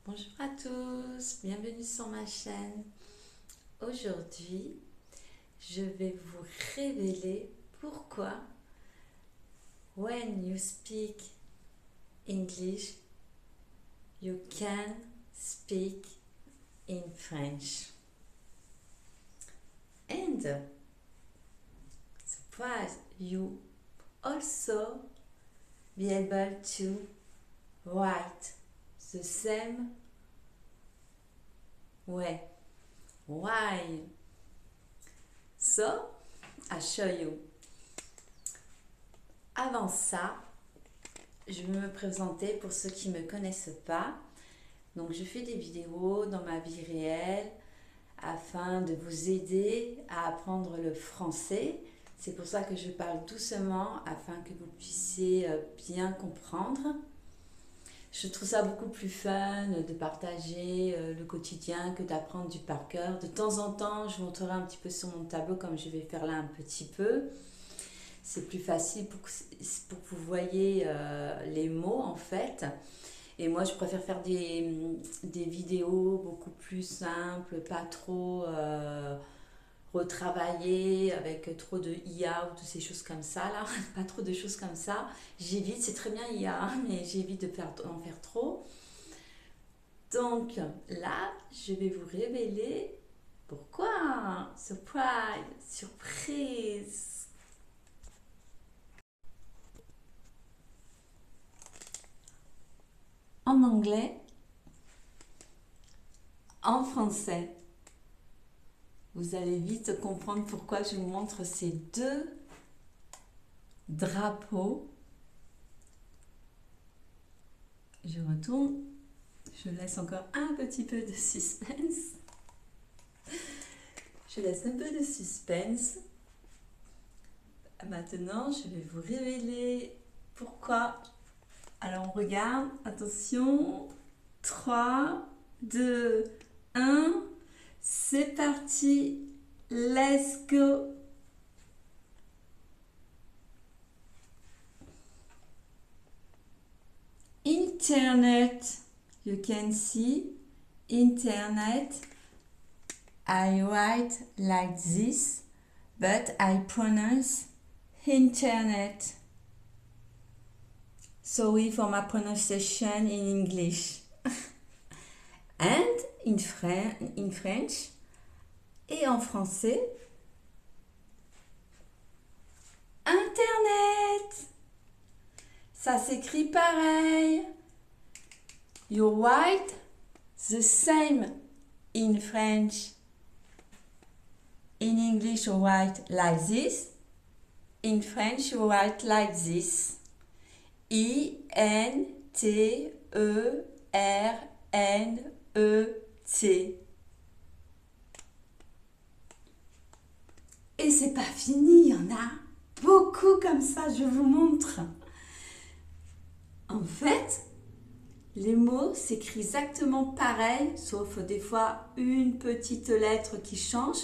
Bonjour à tous, bienvenue sur ma chaîne. Aujourd'hui, je vais vous révéler pourquoi when you speak English, you can speak in French. And surprise, you also be able to write the same way. Why? So, I show you. Avant ça, je vais me présenter pour ceux qui ne me connaissent pas. Donc, je fais des vidéos dans ma vie réelle afin de vous aider à apprendre le français. C'est pour ça que je parle doucement afin que vous puissiez bien comprendre. Je trouve ça beaucoup plus fun de partager le quotidien que d'apprendre du par cœur. De temps en temps, je montrerai un petit peu sur mon tableau comme je vais faire là un petit peu. C'est plus facile pour que vous voyez les mots en fait. Et moi, je préfère faire des vidéos beaucoup plus simples, pas trop retravaillées avec trop de IA ou toutes ces choses comme ça là. Pas trop de choses comme ça. J'évite, c'est très bien IA, hein, mais j'évite d'en faire trop. Donc là, je vais vous révéler pourquoi. Surprise, surprise. En anglais, en français. Vous allez vite comprendre pourquoi je vous montre ces deux drapeaux. Je retourne. Je laisse encore un petit peu de suspense. Je laisse un peu de suspense. Maintenant, je vais vous révéler pourquoi. Alors, on regarde. Attention. 3, 2, 1. C'est parti. Let's go. Internet. You can see internet. I write like this, but I pronounce internet. Sorry for my pronunciation in English. And in French et en français, Internet. Ça s'écrit pareil. You write the same in French. In English, you write like this. In French, you write like this. I-N-T-E-R-N-E-T. Et c'est pas fini, il y en a beaucoup comme ça, je vous montre. En fait, les mots s'écrivent exactement pareil, sauf des fois une petite lettre qui change.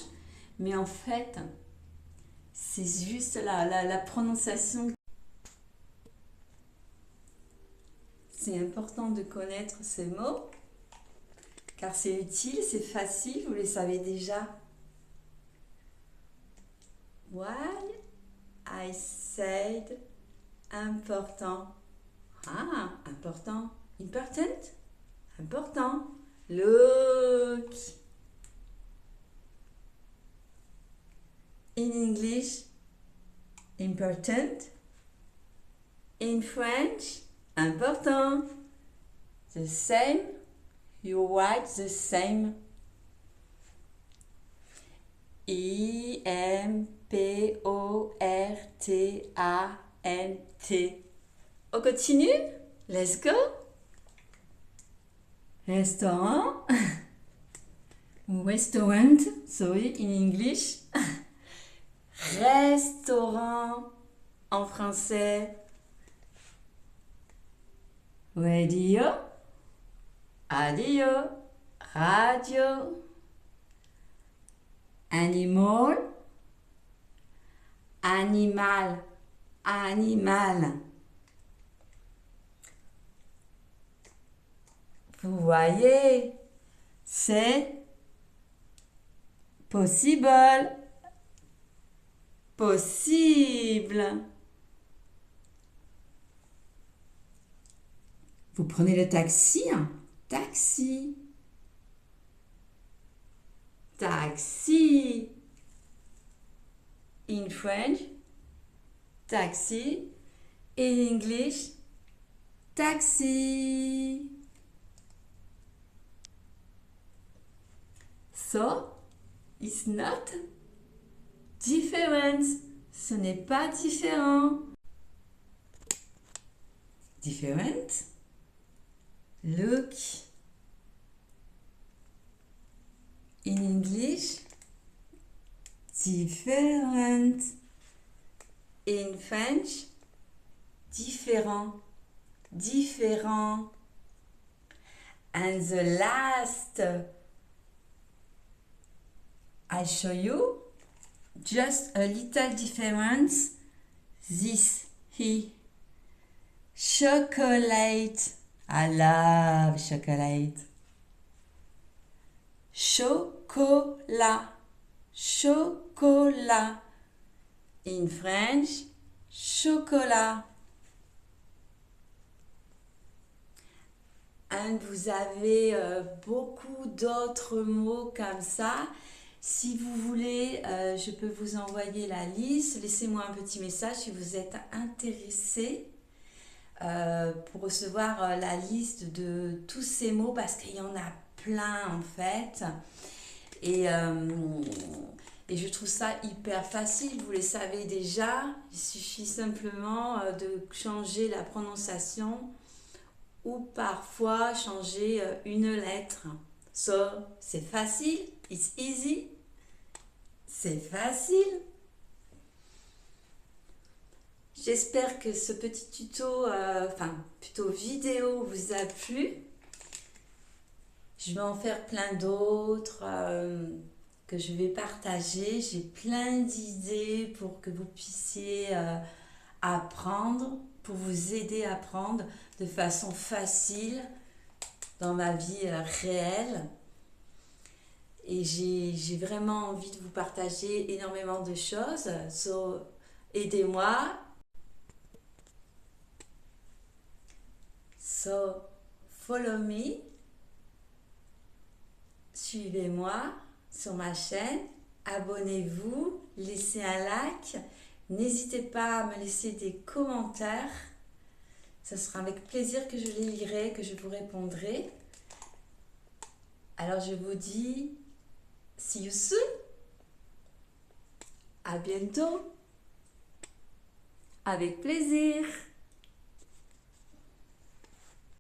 Mais en fait, c'est juste la prononciation. C'est important de connaître ces mots, car c'est utile, c'est facile, vous les savez déjà. Why I said important. Ah, important. Important. Important. Look. In English, important. In French, important. The same. You write the same. I-M-P-O-R-T-A-N-T. On continue? Let's go. Restaurant. Restaurant, sorry, in English. Restaurant en français. Radio. Radio. Radio. Animal. Animal. Animal. Vous voyez, c'est possible. Possible. Vous prenez le taxi, hein? Taxi. Taxi. In French, taxi. In English, taxi. So, it's not different. Ce n'est pas différent. Different. Look. In English, different. In French, différent. Différent. And the last I show you just a little difference. This here. Chocolate. I love chocolate. Chocolat. Chocolat. In French, chocolat. Et vous avez beaucoup d'autres mots comme ça. Si vous voulez, je peux vous envoyer la liste. Laissez-moi un petit message si vous êtes intéressé pour recevoir la liste de tous ces mots parce qu'il y en a plein en fait. Et je trouve ça hyper facile, vous les savez déjà. Il suffit simplement de changer la prononciation ou parfois changer une lettre. So, c'est facile, it's easy. C'est facile. J'espère que ce petit tuto, plutôt vidéo vous a plu. Je vais en faire plein d'autres que je vais partager. J'ai plein d'idées pour que vous puissiez apprendre, pour vous aider à apprendre de façon facile dans ma vie réelle. Et j'ai vraiment envie de vous partager énormément de choses. So, aidez-moi. So, follow me. Suivez-moi sur ma chaîne. Abonnez-vous. Laissez un like. N'hésitez pas à me laisser des commentaires. Ce sera avec plaisir que je les lirai, que je vous répondrai. Alors je vous dis, see you soon. À bientôt. Avec plaisir.